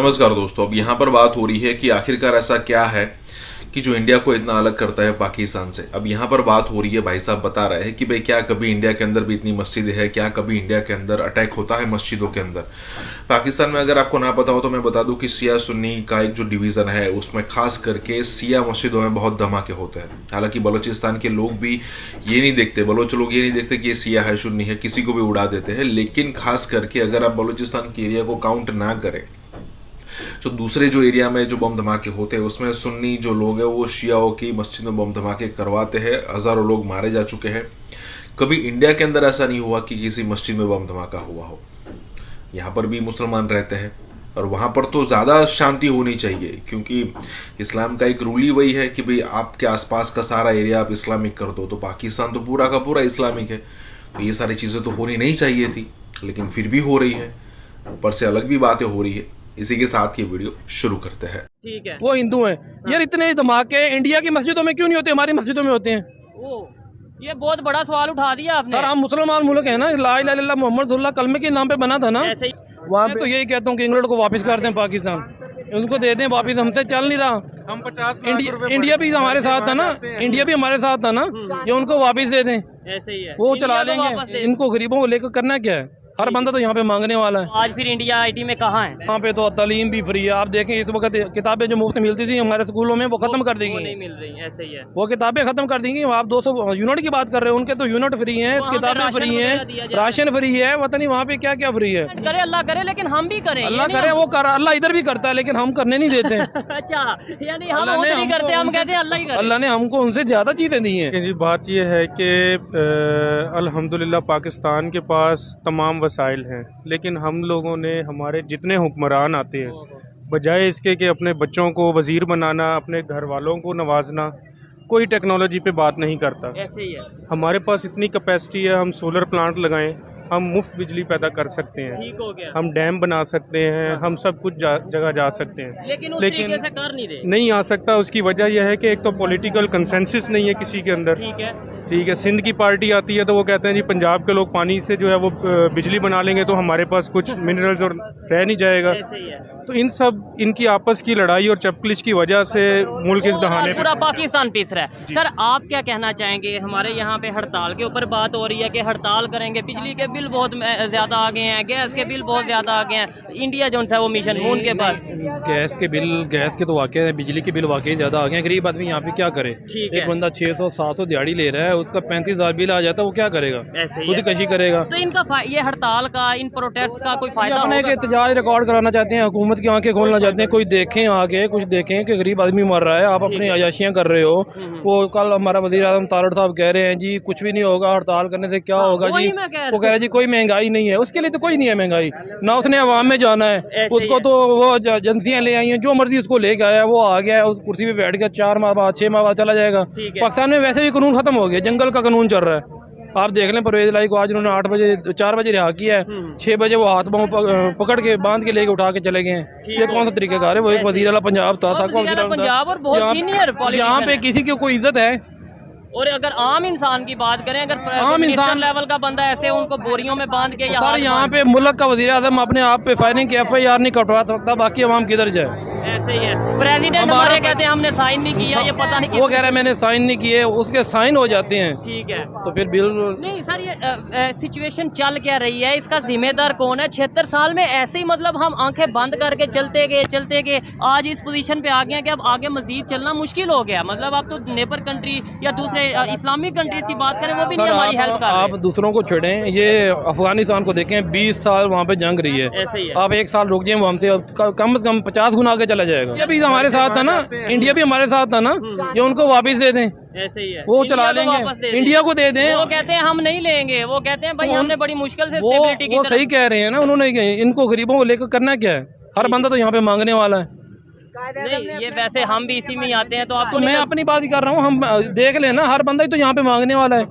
नमस्कार दोस्तों। अब यहाँ पर बात हो रही है कि आखिरकार ऐसा क्या है कि जो इंडिया को इतना अलग करता है पाकिस्तान से। अब यहाँ पर बात हो रही है, भाई साहब बता रहे हैं कि भाई क्या कभी इंडिया के अंदर भी इतनी मस्जिदें हैं, क्या कभी इंडिया के अंदर अटैक होता है मस्जिदों के अंदर। पाकिस्तान में अगर आपको ना पता हो तो मैं बता दूं कि शिया सुन्नी का एक जो डिवीज़न है उसमें खास करके शिया मस्जिदों में बहुत धमाके होते हैं। हालांकि बलूचिस्तान के लोग भी ये नहीं देखते, बलोच लोग ये नहीं देखते कि ये शिया है सुन्नी है, किसी को भी उड़ा देते हैं। लेकिन खास करके अगर आप बलूचिस्तान के एरिया को काउंट ना करें तो दूसरे जो एरिया में जो बम धमाके होते हैं उसमें सुन्नी जो लोग हैं वो शियाओं की मस्जिद में बम धमाके करवाते हैं। हज़ारों लोग मारे जा चुके हैं। कभी इंडिया के अंदर ऐसा नहीं हुआ कि किसी मस्जिद में बम धमाका हुआ हो। यहाँ पर भी मुसलमान रहते हैं और वहाँ पर तो ज़्यादा शांति होनी चाहिए, क्योंकि इस्लाम का एक रूल ही वही है कि भाई आपके आसपास का सारा एरिया आप इस्लामिक कर दो। तो पाकिस्तान तो पूरा का पूरा इस्लामिक है, तो ये सारी चीज़ें तो होनी नहीं चाहिए थी, लेकिन फिर भी हो रही है। ऊपर से अलग भी बातें हो रही है। इसी के साथ ये वीडियो शुरू करते हैं। ठीक है, वो हिंदू हैं। यार इतने धमाके इंडिया की मस्जिदों में क्यों नहीं होते, हमारी मस्जिदों में होते हैं? वो ये बहुत बड़ा सवाल उठा दिया आपने। सर हम मुसलमान मुल्क है ना, ला इलाहा इल्लल्लाह मुहम्मद सल्लल्लाहु कलमे के नाम पे बना था ना। ऐसे ही मैं तो यही कहता हूँ कि इंग्लैंड को वापस कर दें, पाकिस्तान उनको दे दें वापस, हमसे चल नहीं रहा। हम 50 इंडिया भी हमारे साथ था ना, इंडिया भी हमारे साथ था ना, ये उनको वापस दे दें, ऐसे ही है, वो चला इंडिया को वापस लेंगे। दे। इनको गरीबों को लेकर करना क्या है? हर बंदा तो यहाँ पे मांगने वाला है। आज फिर इंडिया आईटी में कहाँ है? यहाँ पे तो तालीम भी फ्री है। आप देखें इस वक्त किताबें जो मुफ्त मिलती थी हमारे स्कूलों में वो खत्म कर दी वो गई नहीं हैं। मिल रही, ऐसे ही है। वो किताबें खत्म कर देंगी। आप 200 यूनिट की बात कर रहे हो, उनके तो यूनिट फ्री हैं, वहाँ पे किताबें राशन फ्री वगैरह हैं, दिया जाता है। राशन फ्री है, पता नहीं वहाँ पे क्या क्या फ्री है। करे अल्लाह करे, लेकिन हम भी करें। अल्लाह ये नहीं करे वो कर, अल्लाह इधर भी करता है लेकिन हम करने नहीं देते हैं। अच्छा, यानी हम अल्लाह वो ने नहीं हमको करते, हम उनसे- कहते हैं अल्लाह ही करे। अल्लाह ने हमको उनसे ज्यादा चीजें दी हैं। जी बात यह है कि अल्हम्दुलिल्लाह पाकिस्तान के पास तमाम वसाइल हैं, लेकिन हम लोगों ने, हमारे जितने हुक्मरान आते हैं, बजाय इसके कि अपने बच्चों को वज़ीर बनाना, अपने घर वालों को नवाजना, कोई टेक्नोलॉजी पे बात नहीं करता। ऐसे ही है, हमारे पास इतनी कैपेसिटी है, हम सोलर प्लांट लगाएं, हम मुफ्त बिजली पैदा कर सकते हैं, ठीक हो गया। हम डैम बना सकते हैं, हम सब कुछ जगह जा सकते हैं। लेकिन उस लेकिन तरीके से कर नहीं रहे। नहीं आ सकता। उसकी वजह यह है कि एक तो पॉलिटिकल कंसेंसस नहीं है किसी के अंदर। ठीक है, ठीक है, सिंध की पार्टी आती है तो वो कहते हैं जी पंजाब के लोग पानी से जो है वो बिजली बना लेंगे तो हमारे पास कुछ मिनरल्स और रह नहीं जाएगा। ऐसे ही है। तो इनकी आपस की लड़ाई और चपकलिश की वजह से मुल्क इस दहाने पे पूरा पाकिस्तान पीस रहा है। सर आप क्या कहना चाहेंगे? हमारे यहाँ पे हड़ताल के ऊपर बात हो रही है कि हड़ताल करेंगे, बिजली के बिल बहुत ज्यादा आ गए हैं, गैस के बिल बहुत ज्यादा आ गए हैं। इंडिया जो है वो मिशन मून के बाद गैस के तो वाकई है, बिजली के बिल वाकई ज्यादा आ गए हैं। गरीब आदमी यहाँ पे क्या करे? ठीक है। एक बंदा 600-700 दिहाड़ी ले रहा है, उसका 35,000 बिल आ जाता है, वो क्या करेगा? ऐसे ही खुद है। कशी करेगा। तो इनका ये हड़ताल का, इन प्रोटेस्ट का कोई फायदा अपने होगा? के एहतजाज रिकॉर्ड कराना चाहते हैं, हुकूमत की आंखें खोलना चाहते हैं। कोई देखें आगे, कुछ देखें कि गरीब आदमी मर रहा है, आप अपनी अयाशियाँ कर रहे हो। वो कल हमारा वज़ीर आज़म तारड़ साहब कह रहे हैं जी कुछ भी नहीं होगा, हड़ताल करने से क्या होगा वही जी। मैं कह रहा वो कह रहे हैं जी कोई महंगाई नहीं है। उसके लिए तो कोई नहीं है महंगाई ना, उसने अवाम में जाना है। ऐसे ही उसको है। तो वो एजेंसियाँ ले आई हैं, जो मर्जी उसको लेके आया वो आ गया है, उस कुर्सी पे बैठ गया, 4 माह बाद 6 माह बाद चला जाएगा। ठीक है। पाकिस्तान में वैसे भी कानून खत्म हो गया, जंगल का कानून चल रहा है। आप देख लें परवेज लाई को आज उन्होंने 4 बजे रिहा किया है, 6 बजे वो हाथ पाँव पकड़ के बांध के लेके उठा के चले गए हैं। ये कौन सा तरीकाकार है? वो एक वज़ीर आला पंजाब था, साका वज़ीर आला वज़ीर आला पंजाब और बहुत सीनियर पॉलिटिशियन यहाँ पे है। किसी की कोई इज्जत है? और अगर आम इंसान की बात करें, अगर आम मिनिस्टर इंसान- लेवल का बंदा ऐसे उनको बोरियों में बांध के या सर हाथ यहाँ बांध- पे मुल्क का वज़ीर आज़म अपने आप पे फायरिंग की FIR नहीं कटवा सकता, बाकी अवाम किधर जाए? ऐसे ही है। प्रेसिडेंट हमारे कहते हैं हमने साइन नहीं किया, ये पता नहीं वो कह रहा है मैंने साइन नहीं किए, उसके साइन हो जाते हैं ठीक है। तो फिर बिल। नहीं सर, ये सिचुएशन चल क्या रही है, इसका जिम्मेदार कौन है? 76 साल में ऐसे ही मतलब हम आंखें बंद करके चलते गए, आज इस पोजीशन पे आ गए हैं कि अब आगे मजीद चलना मुश्किल हो गया। मतलब आप तो नेबर कंट्री या दूसरे इस्लामिक कंट्रीज की बात करें, वो भी नहीं हमारी हेल्प कर आप रहे। दूसरों को छोड़ें, ये अफगानिस्तान को देखें, 20 साल वहाँ पे जंग रही है। ऐसे ही है। आप 1 साल रुक जाए, वहाँ से कम से कम 50 गुना आगे चला जाएगा। इंडिया भी हमारे साथ था ना, इंडिया भी हमारे साथ था ना, ये उनको वापस दे दें, ऐसे ही है। वो इंडिया चला को वापस दे लेंगे, दें। इंडिया को दे दें। वो कहते हैं हम नहीं लेंगे, वो कहते हैं भाई वो- हमने बड़ी मुश्किल से वो स्टेबिलिटी की वो तरफ- सही कह रहे हैं ना, उन्होंने इनको गरीबों को लेकर करना क्या है? हर बंदा तो यहाँ पे मांगने वाला है। नहीं, ये वैसे हम भी इसी में ही आते हैं, तो आपको तो मैं अपनी बात ही कर रहा हूँ, हम देख लेना, हर बंदा ही तो यहाँ पे मांगने वाला है।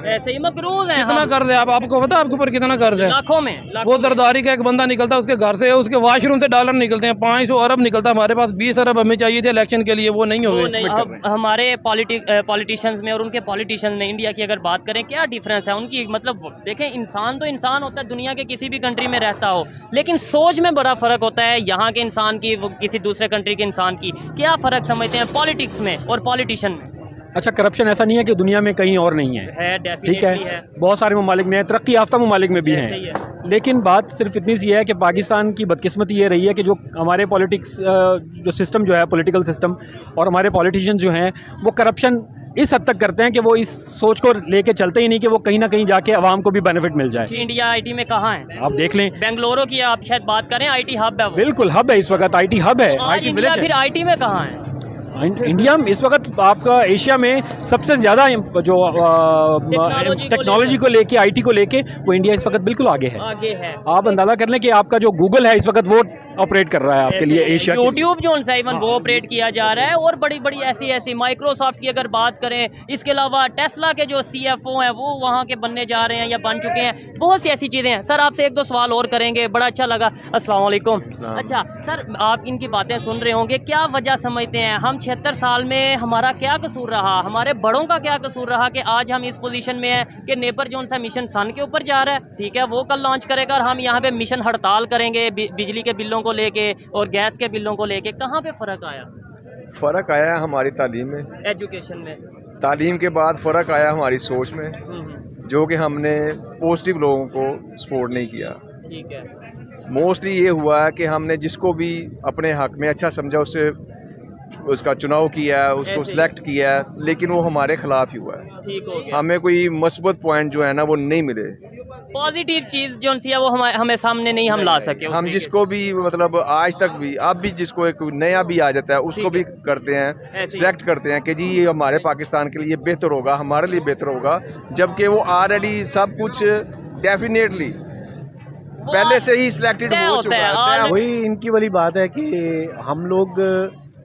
ऐसे ही मकरूज हैं कितना हम। कर्ज है आपको पता है आपके ऊपर कितना कर्ज है? लाखों में वो जरदारी का एक बंदा निकलता है उसके घर से, उसके वॉशरूम से डॉलर निकलते हैं, 500 अरब निकलता है। हमारे पास 20 अरब हमें चाहिए थे इलेक्शन के लिए, वो नहीं वो हुए। नहीं। अब हमारे पॉलिटिशियंस में और उनके पॉलिटिशियंस में इंडिया की अगर बात करें, क्या डिफरेंस है उनकी? मतलब देखें, इंसान तो इंसान होता है, दुनिया के किसी भी कंट्री में रहता हो, लेकिन सोच में बड़ा फ़र्क होता है यहाँ के इंसान की वो किसी दूसरे कंट्री के इंसान की। क्या फ़र्क समझते हैं पॉलिटिक्स में और पॉलिटिशियन में? अच्छा, करप्शन ऐसा नहीं है कि दुनिया में कहीं और नहीं है, ठीक डेफिनेटली है, बहुत सारे ममालिक में है, तरक्की याफ्ता ममालिक में भी ऐसे ही हैं। है। लेकिन बात सिर्फ इतनी सी है कि पाकिस्तान की बदकिस्मती ये रही है कि जो हमारे पॉलिटिक्स जो सिस्टम जो है, पॉलिटिकल सिस्टम, और हमारे पॉलिटिशियन जो हैं वो करप्शन इस हद तक करते हैं कि वो इस सोच को लेके चलते ही नहीं कि वो कहीं ना कहीं जाके आवाम को भी बेनिफिट मिल जाए। इंडिया आईटी में कहाँ है? आप देख लें, बेंगलुरु की आप शायद बात करें, आईटी हब है वो। बिल्कुल हब है इस वक्त, आईटी हब है, आज आईटी इंडिया विलेज फिर है। आईटी में कहाँ है? इंडिया में इस वक्त आपका एशिया में सबसे ज़्यादा जो टेक्नोलॉजी को लेके, आईटी को लेके, वो इंडिया इस वक्त बिल्कुल आगे है। आगे है। आप अंदाजा कर लें कि आपका जो गूगल है इस वक्त वो ऑपरेट कर रहा है आपके लिए एशिया के लिए। यूट्यूब जो है इवन वो ऑपरेट किया जा रहा है, और बड़ी बड़ी ऐसी माइक्रोसॉफ्ट की अगर बात करें, इसके अलावा टेस्ला के जो CFO हैं वो वहाँ के बनने जा रहे हैं या बन चुके हैं। बहुत सी ऐसी चीज़ें हैं। सर आपसे एक दो सवाल और करेंगे, बड़ा अच्छा लगा। अस्सलाम वालेकुम। अच्छा सर, आप इनकी बातें सुन रहे होंगे, क्या वजह समझते हैं हम 76 साल में हमारा क्या कसूर रहा, हमारे बड़ों का क्या कसूर रहा कि आज हम इस पोजीशन में हैं कि नेपर जो सा मिशन सन के ऊपर जा रहा है, ठीक है, वो कल लॉन्च करेगा और हम यहाँ पे मिशन हड़ताल करेंगे बिजली के बिलों को लेके और गैस के बिलों को लेके। कहाँ पे फ़र्क आया? फ़र्क आया है हमारी तालीम में, एजुकेशन में। तालीम के बाद फ़र्क आया हमारी सोच में, जो कि हमने पॉजिटिव लोगों को सपोर्ट नहीं किया। ठीक है। मोस्टली ये हुआ है कि हमने जिसको भी अपने हक में अच्छा समझा उससे उसका चुनाव किया है, उसको सिलेक्ट किया है, लेकिन वो हमारे खिलाफ ही हुआ है। ठीक हो गया। हमें कोई मस्बत पॉइंट जो है ना वो नहीं मिले, पॉजिटिव चीज़ जो सी है वो हमें सामने नहीं हम ला सके। हम जिसको भी मतलब आज तक भी, अब भी जिसको एक नया भी आ जाता है उसको भी करते हैं, सिलेक्ट करते हैं कि जी ये हमारे पाकिस्तान के लिए बेहतर होगा, हमारे लिए बेहतर होगा, जबकि वो ऑलरेडी सब कुछ डेफिनेटली पहले से ही सिलेक्टेड हो चुका है। वही इनकी वाली बात है कि हम लोग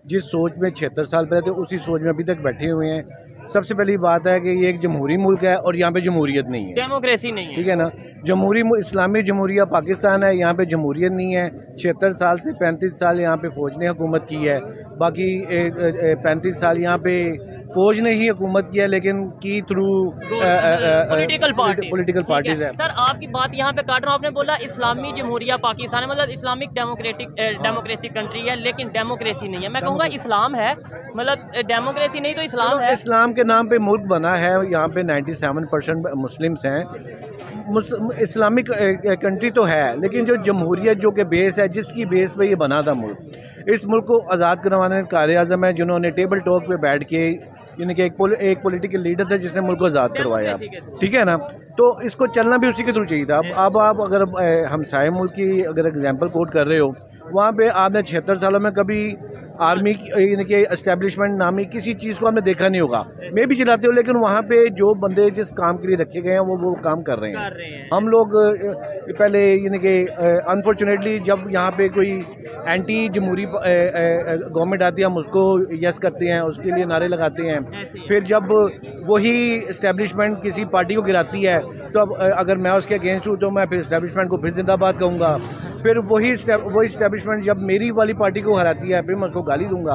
जिस सोच में 76 साल पहले थे उसी सोच में अभी तक बैठे हुए हैं। सबसे पहली बात है कि ये एक जमहूरी मुल्क है और यहाँ पे जमहूरियत नहीं है, डेमोक्रेसी नहीं है, ठीक है ना। इस्लामी जमहूरिया पाकिस्तान है, यहाँ पे जमहूरियत नहीं है। 76 साल से 35 साल यहाँ पे फ़ौज ने हुकूमत की है, बाकी 35 साल यहाँ पे फ़ौज ने ही हुकूमत किया, लेकिन की थ्रू पॉलिटिकल पार्टीज है। सर आपकी बात यहाँ पे काट रहा हूँ, आपने बोला इस्लामी जमहूरिया पाकिस्तान है, मतलब इस्लामिक डेमोक्रेसी कंट्री है, लेकिन डेमोक्रेसी नहीं है। मैं कहूँगा इस्लाम है, मतलब डेमोक्रेसी नहीं तो इस्लाम है। इस्लाम के नाम पे मुल्क बना है, यहाँ पे 97% मुस्लिम्स हैं। इस्लामिक कंट्री तो है, लेकिन जो जमहूरियत जो कि बेस है, जिसकी बेस पे ये बना था मुल्क, इस मुल्क को आज़ाद करवाने कायदे आज़म है जिन्होंने टेबल टॉक पे बैठ के, यानी कि एक पॉलिटिकल लीडर था जिसने मुल्क को आज़ाद करवाया, ठीक है ना। तो इसको चलना भी उसी के थ्रू चाहिए था। अब आप अगर हमसाये मुल्क की अगर एग्जांपल कोट कर रहे हो, वहाँ पे आपने 76 सालों में कभी आर्मी यानी कि एस्टेब्लिशमेंट नामी किसी चीज़ को आपने देखा नहीं होगा। मैं भी चलाते हो, लेकिन वहाँ पे जो बंदे जिस काम के लिए रखे गए हैं वो काम कर रहे हैं। हम लोग पहले यानी कि अनफॉर्चुनेटली जब यहाँ पे कोई एंटी जमहूरी गवर्नमेंट आती है, हम उसको यस करते हैं, उसके लिए नारे लगाते हैं। फिर जब वही इस्टेब्लिशमेंट किसी पार्टी को गिराती है, तो अब अगर मैं उसके अगेंस्ट हूँ तो मैं फिर इस्टेब्लिशमेंट को फिर जिंदाबाद कहूँगा। फिर वही इस्टेब्लिशमेंट जब मेरी वाली पार्टी को हराती है, फिर मैं उसको गाली दूंगा।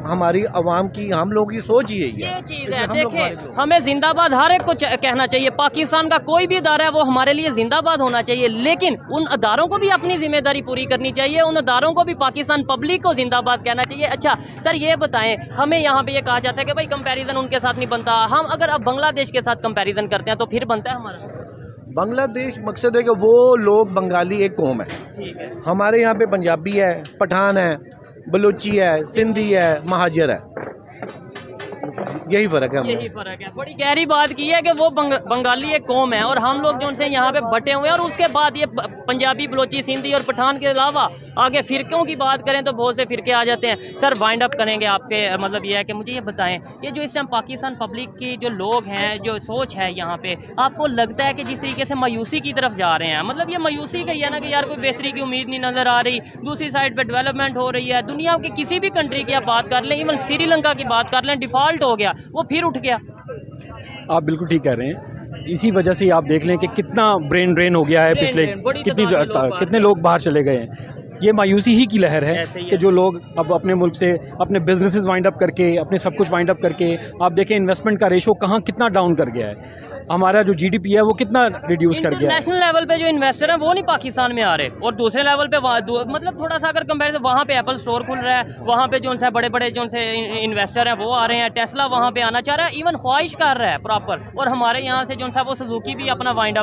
हमारी आवाम की, हम लोगों की सोच ही यही है। ये चीज़ है, देखें, हमें जिंदाबाद हर एक को कहना चाहिए। पाकिस्तान का कोई भी अदारा है वो हमारे लिए जिंदाबाद होना चाहिए, लेकिन उन अदारों को भी अपनी जिम्मेदारी पूरी करनी चाहिए, उन अदारों को भी पाकिस्तान पब्लिक को जिंदाबाद कहना चाहिए। अच्छा सर ये बताएं, हमें यहाँ पे ये कहा जाता है कि भाई कंपैरिजन उनके साथ नहीं बनता, हम अगर अब बांग्लादेश के साथ कंपैरिजन करते हैं तो फिर बनता है हमारा। बांग्लादेश मकसद है कि वो लोग बंगाली एक कौम है, ठीक है। हमारे यहाँ पे पंजाबी है, पठान है, बलूची है, सिंधी है, महाजर है, यही फ़र्क है। यही फ़र्क है। बड़ी गहरी बात की है कि वो बंगाली एक कौम है और हम लोग जो उनसे यहाँ पे बटे हुए हैं, और उसके बाद ये पंजाबी, बलोची, सिंधी और पठान के अलावा आगे फ़िरक़ों की बात करें तो बहुत से फ़िरके आ जाते हैं। सर वाइंड अप करेंगे आपके, मतलब ये है कि मुझे ये बताएं, ये जो इस टाइम पाकिस्तान पब्लिक की जो लोग हैं, जो सोच है यहाँ पे, आपको लगता है कि जिस तरीके से मायूसी की तरफ जा रहे हैं, मतलब ये मायूसी का ही है ना कि यार कोई बेहतरी की उम्मीद नहीं नज़र आ रही, दूसरी साइड पर डेवलपमेंट हो रही है, दुनिया की किसी भी कंट्री की आप बात कर लें, इवन श्रीलंका की बात कर लें, डिफ़ॉल्ट हो गया, गया, वो फिर उठ गया। आप बिल्कुल ठीक कह रहे हैं। इसी वजह से आप देख लें कि कितना ब्रेन ड्रेन हो गया है, पिछले कितने लोग बाहर चले गए हैं। ये मायूसी ही की लहर है कि जो लोग अब अपने मुल्क से अपने बिजनेसेस वाइंड अप करके, अपने सब कुछ वाइंड अप करके, आप देखें इन्वेस्टमेंट का रेशो कहाँ कितना डाउन कर गया है, हमारा जो जीडीपी है वो कितना रिड्यूस कर गया है। नेशनल लेवल पे जो इन्वेस्टर हैं वो नहीं पाकिस्तान में आ रहे, और दूसरे लेवल पे मतलब थोड़ा सा अगर कंपेयर, वहाँ पे एप्पल स्टोर खुल रहा है, वहाँ पे जो बड़े बड़े जो इन्वेस्टर हैं वो आ रहे हैं, टेस्ला वहाँ पे आना चाह रहा है, इवन ख्वाहिश कर रहा है प्रॉपर, और हमारे यहाँ से जो वो सुजुकी भी अपना वाइंड अप